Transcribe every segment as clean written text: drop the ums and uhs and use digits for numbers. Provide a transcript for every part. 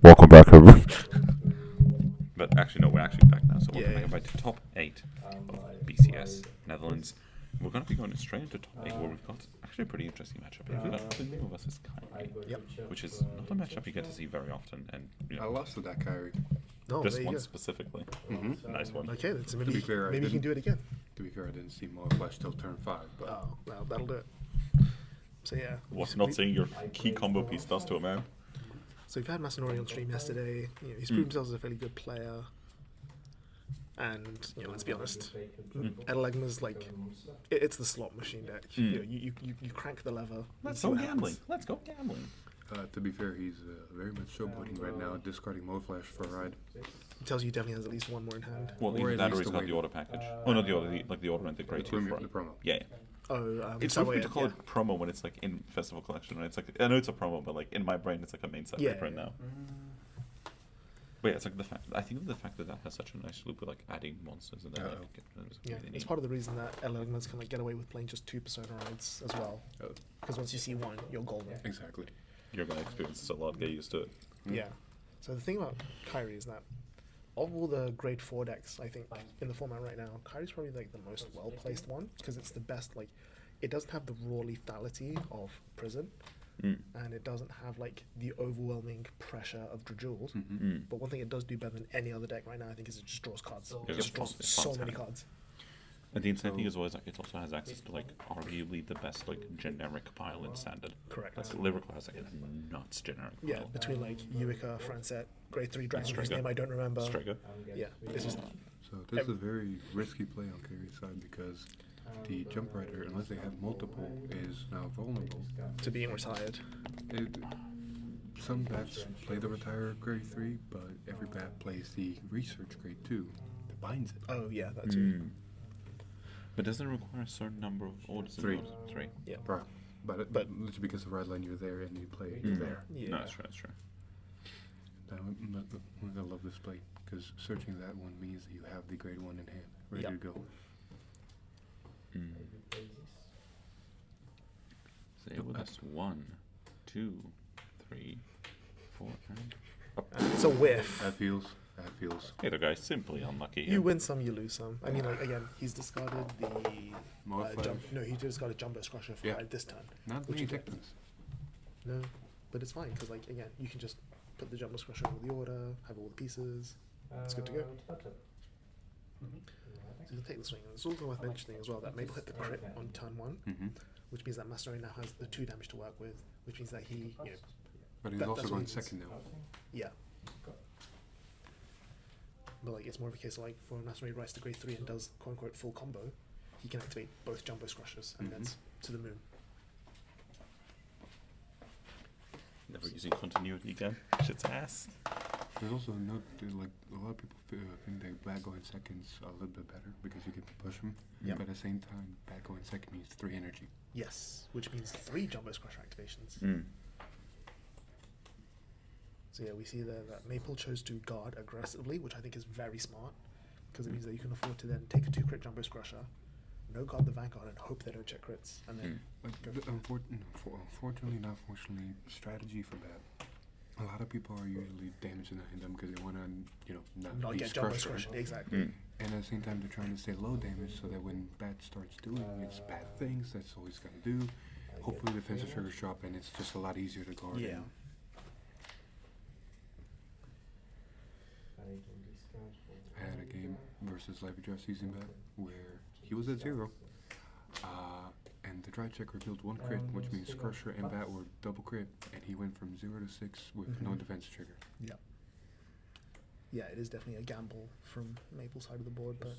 Welcome back, everyone. But actually, no, we're actually back now. So welcome back everybody to top 8 of BCS Netherlands. We're going to be going straight into top 8 where we've got actually a pretty interesting matchup. We've got Eledglema versus Kairi, which is not a matchup you get to see very often. And I lost to that Kairi. Oh, this there you one go. specifically. Nice one. Okay, then, so maybe, To be fair, maybe you can do it again. To be fair, I didn't see Flash till turn 5. But Oh, well, that'll do it. So yeah. What's not seeing your key combo piece does to a man? So we've had Masanori on stream yesterday. He's proved himself as a fairly good player. And let's be honest, Eledglema's like it's the slot machine deck. You crank the lever. Let's go gambling. Let's go gambling. to be fair, he's very much showboating right now, discarding Flash for a ride. It tells you he definitely has at least one more in hand. Well, Or either at that or least he's the got way- the auto package. Oh, not the auto, the auto and the grade 2 The for promo. Yeah. Oh, It's that weird way, to call it promo when it's like in Festival Collection. Right? It's like I know it's a promo, but like in my brain, it's like a main set Yeah. right now. But yeah, it's like the fact. I think of the fact that that has such a nice loop with like adding monsters and then like, Yeah, it's part of the reason that Eledglema's can like get away with playing just 2 Persona rides as well. Because once you see one, you're golden. Exactly. You're gonna experience this a lot. Get used to it. Yeah. So the thing about Kairi is that of all the grade 4 decks, I think in the format right now, Kairi's probably like the most well placed one because it's the best. Like, it doesn't have the raw lethality of Prison, and it doesn't have like the overwhelming pressure of Drajoules. But one thing it does do better than any other deck right now, I think, is it just draws cards. Yeah, It just it's draws fun- it's so fun many to have. cards. And the insane thing is always like it also has access to like arguably the best like generic pile in standard. Correct. Like Lyrical has like a nuts generic Yeah, pile. between like Yuika, Francet, grade 3 Dragon, whose Striga. name I don't remember. Striga. Yeah, it's just So this is a very risky play on Kairi's side because the Jump Rider, unless they have multiple, is now vulnerable. to being retired. Some bats play the Retire grade 3, but every bat plays the Research grade 2 that binds it. Oh yeah, that too. But doesn't it require a certain number of orders? 3. 3. Yeah. Right. But literally because the ride line you're there and you play there. Yeah. No, that's true. That's true. I love this play because searching that one means that you have the grade 1 in hand, ready Yep. to go. Say with us 1, 2, 3, 4, and It's a whiff. That feels. hey, the guy's simply unlucky. You win some, you lose some. I mean, like again, he's discarded the Modifiers. he discarded Jumbo Scrusher for Yeah. ride this turn. Not Which many you get. Tectons. No, but it's fine because like again, you can just put the Jumbo Scrusher with the order, have all the pieces. It's good to go. So you'll take the swing. And it's also worth mentioning as well that Maple hit the crit on turn 1, which means that Masanori now has the 2 damage to work with, which means that he, But he's That- also that's what going he needs. second now. yeah. But like it's more of a case of like for when Masanori writes the grade 3 and does quote unquote full combo, he can activate both Jumbo Scrushers and that's to the moon. Never using continuity again. Shit's ass. There's also a note that, like, a lot of people think that bat going second's a little bit better because you can push them. Yeah. But at the same time, bat going second means 3 energy. Yes, which means 3 Jumbo Scrusher activations. So yeah, we see there that Maple chose to guard aggressively, which I think is very smart, because it means that you can afford to then take a 2 crit Jumbo Scrusher, no guard the Vanguard, and hope they don't check crits, and then Like, unfortunately, not fortunately, strategy for bat. A lot of people are usually damaging them because they want to, not be get Jumbo crushed, right? Scrusher. Exactly. And at the same time, they're trying to stay low damage so that when bat starts doing its bad things, that's all he's going to do. Hopefully, defensive triggers drop and it's just a lot easier to guard. Yeah. I had a game versus Live Address season bat where he was at 0, and the dry checker built 1 crit, which means Crusher and Bat were double crit, and he went from 0 to 6 with no defense trigger. Yeah. Yeah, it is definitely a gamble from Maple's side of the board, but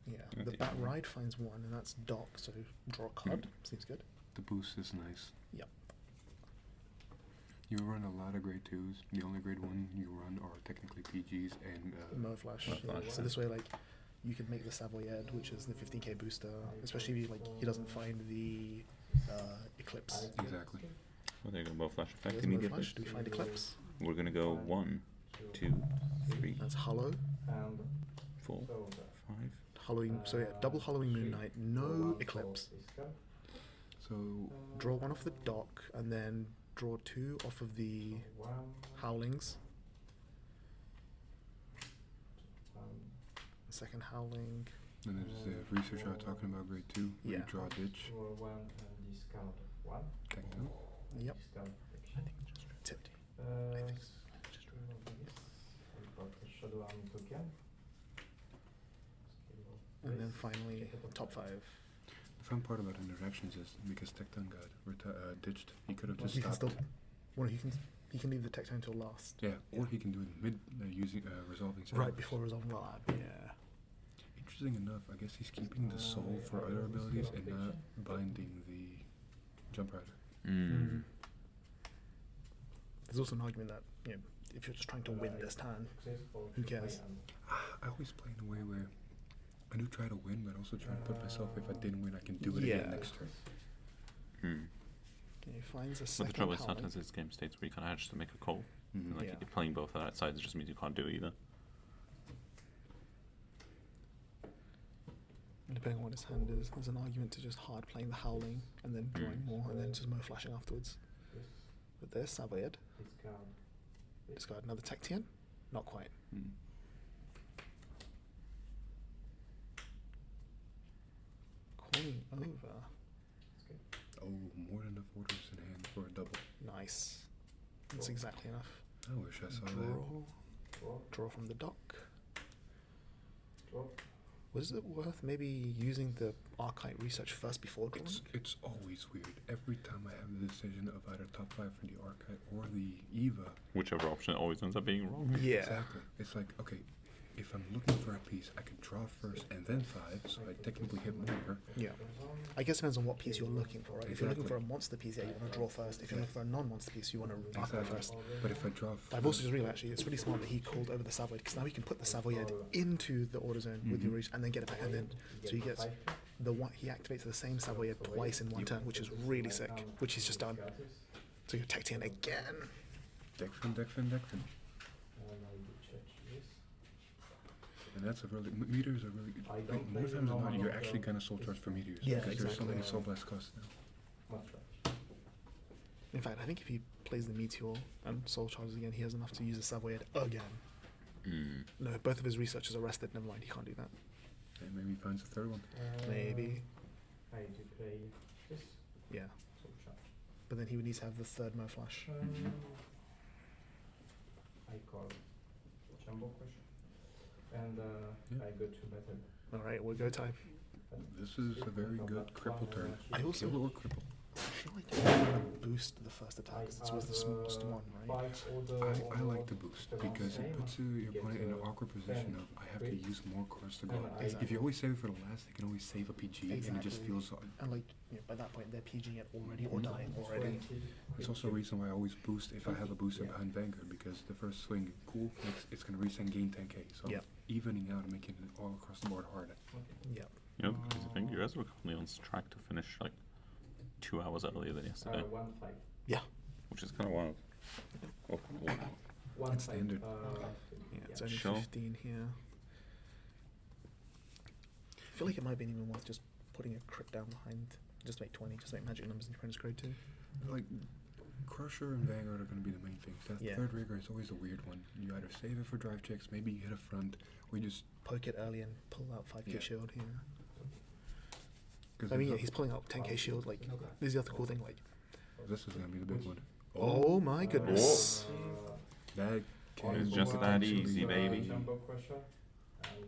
yeah, the That's bat easy. ride finds 1, and that's Dock, so draw a card. Seems good. The boost is nice. Yep. You run a lot of grade 2s. The only grade 1 you run are technically PGs and Flash. Mo Yeah. Flash, So this way, like, you could make the Savoyard, which is the 15k booster, especially if like he doesn't find the Eclipse. exactly. Well, there you go. Bow flash effect There's Mo immediately. Flash. Do we find Eclipse? We're gonna go 1, 2, 3, That's Hollow. 4, 5. Hollowing. So yeah, double Hollowing Moon Knight. No Eclipse. So Draw 1 off the dock, and then draw 2 off of the howlings. Second howling. And there's the research I was talking about, grade 2. Where Yeah. you draw a ditch. Take them. Yep. I think it's just Tipped. Uh, I think s- just And then finally, top 5. The fun part about interactions is because Tecton got ditched, he could have just He can stopped. still. Well, he can leave the tech turn until last. Yeah, or he can do it mid using resolving. Right Cylinders. before resolving the lab. Yeah. Interesting enough, I guess he's keeping the soul for other abilities and not binding the jump rider. Mm. There's also an argument that if you're just trying to win this turn, who cares? I always play in a way where I do try to win, but also try to put myself, if I didn't win, I can do it Yeah. again next turn. Mm. Okay, he finds a But second the trouble is howling. sometimes this game states where you kind of have to make a call. Mhm. Like Yeah. you're playing both of that sides just means you can't do either. And depending on what his hand is, there's an argument to just hard playing the howling and then drawing more and then just mo flashing afterwards. With this, Savoyard. Discard another Tectian? Not quite. Mm. Calling over. Oh, more than enough orders in hand for a double. Nice. That's exactly enough. I wish I saw that. Draw from the dock. Was it worth maybe using the archive research first before drawing? It's always weird. Every time I have the decision of either top 5 for the archive or the Eva. Whichever option always ends up being wrong. Yeah. Exactly. It's like, okay, if I'm looking for a piece, I can draw first and then 5, so I technically hit more. Yeah. I guess it depends on what piece you're looking for, right? If you're looking for Exactly. a monster piece, yeah, you want to draw first. If you're looking for a non-monster piece, you want to archive Exactly. first. But if I draw I've also just realized actually it's really smart that he called over the Savoyard because now he can put the Savoyard into the order zone with your reach and then get it back and then so he gets the one he activates the same Savoyard twice in one turn, which is really sick, which he's just done. So you're Tectian again. Deckfin. And that's a really meteors are really good. Like, more times than not, you're actually gonna soul charge for meteors Yeah, because there's so exactly. many soul blast costs now. In fact, I think if he plays the Meteor and Soul Charges again, he has enough to use the Savoyard again. Mm. No, both of his researchers are rested. Never mind, he can't do that. And maybe he finds a third one. Maybe. I do play this. Yeah. So charge. But then he would need to have the third Mo Flash. I call jumbo question. And Yeah. I go to battle. Alright, we'll go time. This is a very good cripple turn. I also- Kill or cripple. I feel like you want to boost the first attack 'cause it's always the smallest one, right? I like the boost because it puts your opponent in an awkward position of I have to use more cards to go. Exactly. If you always save it for the last, you can always save a PG and it just Exactly. feels. And like, by that point, they're PGing it already or dying already. It's also a reason why I always boost if I have a booster behind Vanguard because the first swing, cool, it's gonna reset and gain 10k. So Yeah. evening out and making it all across the board harder. Yep. You know, because I think you guys were currently on track to finish like 2 hours earlier than yesterday, 1-5. Yeah. which is kind of wild. Oh, cool. It's standard. Yeah, it's only Sure. 15 here. I feel like it might be even worth just putting a crit down behind. Just make 20, just make magic numbers in your opponent's grade 2. Like Crusher and Vanguard are gonna be the main things. That Yeah. third rigger is always a weird one. You either save it for drive checks, maybe you hit a front, or you just. Poke it early and pull out 5k Yeah. shield here. 'Cause I mean, yeah, there's he's pulling out 10k shield. Like, this is the other cool thing. Like, this is gonna be the big one. oh my goodness. That can It's just that easy, baby. Jumbo crusher.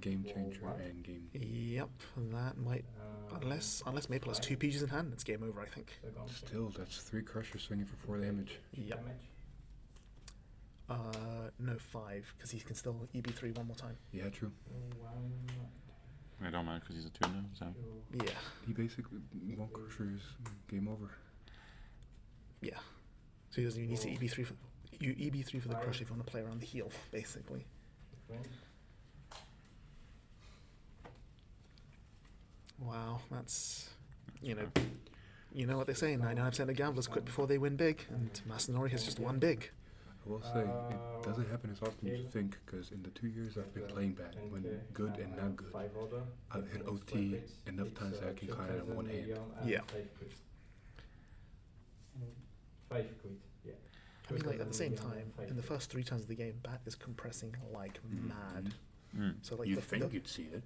Game changer and game. Yep, that might. Unless Maple has 2 PGs in hand, it's game over, I think. Still, that's 3 crushers swinging for 4 damage. Yep. No, 5, because he can still EB3 one more time. Yeah, true. I don't mind because he's a 2 now, so. Yeah, He basically 1 crusher is game over. yeah. So he doesn't even need to EB3 for. You EB3 for the crush if you want to play around the heel, basically. Wow, that's. You know what they say, 99% of gamblers quit before they win big, and Masanori has just won big. I will say, it doesn't happen as often as you think, because in the 2 years I've been playing bad, when good and not good, I've hit OT enough times that I can count it in one hand. Yeah. 5 quid. Yeah. I mean, like at the same 2,000 time, million, in the 5 first 3 turns of the game, Bat is compressing like mad. Mm. So like You'd the, think the you'd see it.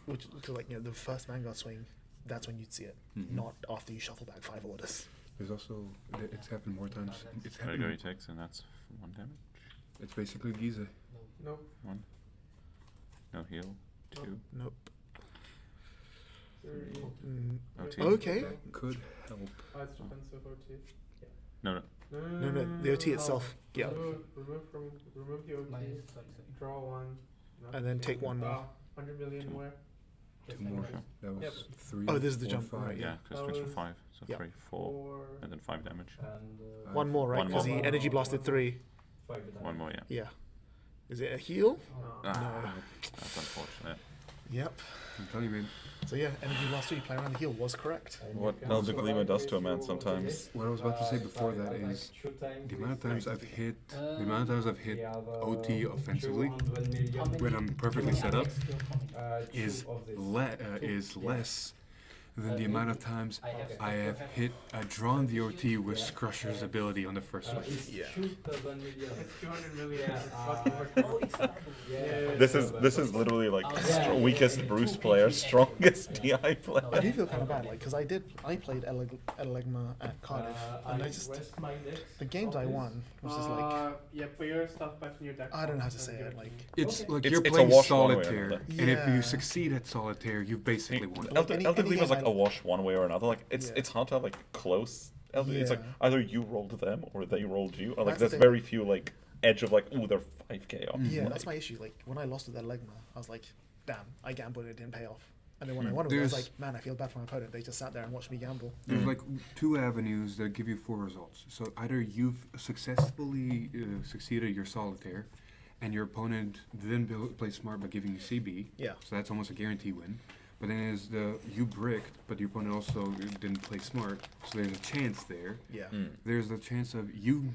which cause, like the first Vanguard swing, that's when you'd see it, not after you shuffle back 5 orders. There's also it's happened more times. It's There you go, he happened. takes, and that's 1 damage. It's basically Giza. No. 1. No heal. 2. Nope. 3. OT. Okay. Could help. It's defensive OT. No, no. No, the OT itself. Yeah. Remove the OT. Draw 1. And then take 1 more. 100 million more. 2 more. Sure. That was Yep. 3. Oh, this is the 4, jump, 5. right, Yeah, because switch for 5. So Yep. 3, 4, and then 5 damage. And 1 more, right? One Because more. he energy blasted 3. 5 1 more, yeah. Yeah. Is it a heal? Ah, that's unfortunate. Yep. I'm telling you, man. So yeah, energy blast 3 playing around the heal was correct. What Eledglema does to a man sometimes. What I was about to say before that is the amount of times I've hit OT offensively when I'm perfectly set up is less than the amount of times I have drawn the OT with Scrusher's ability on the first swing. Yeah. It's 200 million. This is literally like weakest Bruce player, strongest DI I player. do feel kind of bad, like, because I played Eledglema at Cardiff, and I just, the games I won was just like, yeah, put your stuff back in your deck. I don't know how to say it, like, It's like It's- you're it's a playing wash one way or solitaire, another. and if Yeah. you succeed at solitaire, you've basically won. Eledglema's like game a wash one way or another. Like it's Yeah. it's hard to have like close. It's like Yeah. either you rolled them or they rolled you. Or like That's the there's thing. very few like edge of like ooh they're 5k off. yeah, Like, that's my issue. Like, when I lost with Eledglema, I was like, damn, I gambled and it didn't pay off. And then when I won with it, I was There's- like, man, I feel bad for my opponent. They just sat there and watched me gamble. There's like 2 avenues that give you 4 results. So either you've successfully succeeded your solitaire, and your opponent didn't play smart by giving you CB. Yeah. So that's almost a guarantee win. But then there's you bricked, but your opponent also didn't play smart. So there's a chance there. Yeah. There's the chance of you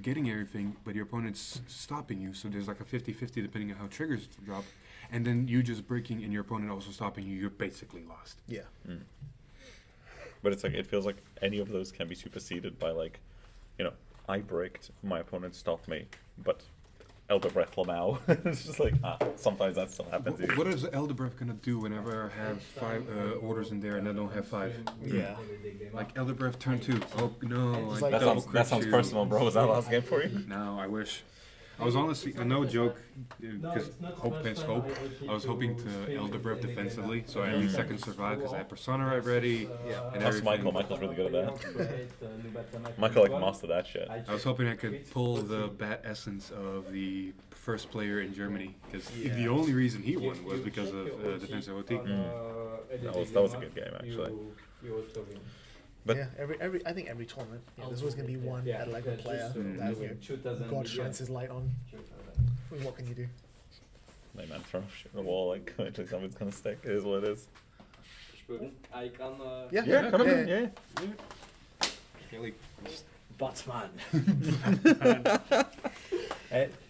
getting everything, but your opponent's stopping you. So there's like a 50-50 depending on how triggers drop. And then you just breaking and your opponent also stopping you, you're basically lost. Yeah. But it's like it feels like any of those can be superseded by like, you know, I bricked, my opponent stopped me, but Elder Breath Lamau. It's just like sometimes that still happens. What is Elder Breath gonna do whenever I have 5 orders in there and I don't have 5? Yeah. Like Elder Breath turn 2. Oh no! It's I like- That double sounds crit you. personal, bro. Was that last game for you? No, I wish. I was honestly, no joke, because hope against hope. I was hoping to Elder Breath defensively, so at least I can survive because I have Persona right ready. Yeah. And That's everything. Michael. Michael's really good at that. Michael like mastered that shit. I was hoping I could pull the bat essence of the first player in Germany, because the only reason he won was because of defensive OT. That was a good game actually. But- yeah, I think every tournament, there's always going to be one Eledglema player that, you know, God shines his light on. I mean, what can you do? Like man, throw shit at the wall. Like eventually something's gonna stick. It is what it is. I can. Yeah, come yeah, in. Yeah. Batman.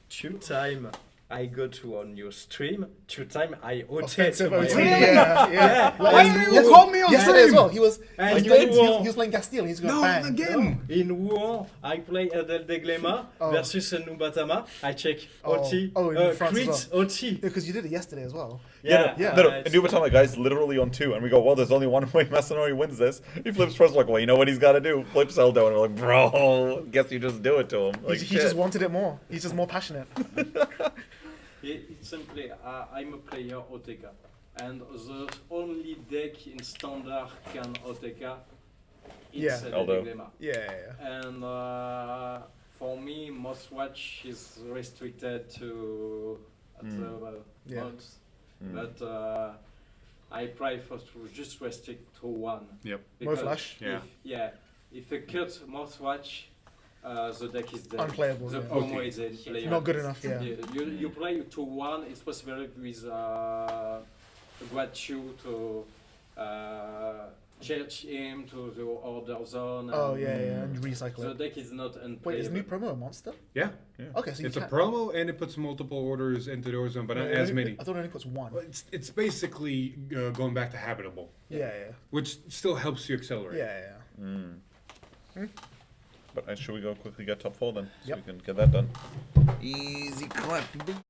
Two time I go to on your stream. Two time I OT Offensive to my OT, opponent. yeah. Why Yes- do you call me on yesterday as stream? well. He was And he was you playing Castile. He's going No, bang. again! In Rouen, I play Eledglema versus Nubatama. I check Oh. OT, Oh, in France crit as OT. Because you did it yesterday as well. Yeah, yeah. No, it's- Nubatama guy's literally on 2, and we go, well, there's only one way Masanori wins this. He flips first, like, well, you know what he's got to do? Flips Eldo, and we're like, bro, guess you just do it to him. Like, He just wanted it more. He's just more passionate. It's simply I'm a player OTK, and the only deck in standard can OTK. It's Yeah. Eledglema. Yeah. And for me, most watch is restricted to the Yeah. mods, but I prefer to just restrict to 1. Yep. More flash? If a cut most watch, the deck is dead. Unplayable, The yeah. promo is unplayable. Not good enough, yeah. You play to 1. It's possible with Guachu to charge him to the order zone. Oh, and yeah, and recycle The it. deck is not unplayable. Wait, is new promo a monster? Yeah. Okay, so you It's a can't... promo and it puts multiple orders into the order zone, but not as many. I thought it only puts 1. Well, it's basically going back to habitable, Yeah. which still helps you accelerate. Yeah. But should we go quickly get top 4 then? So Yep. we can get that done. Easy clap.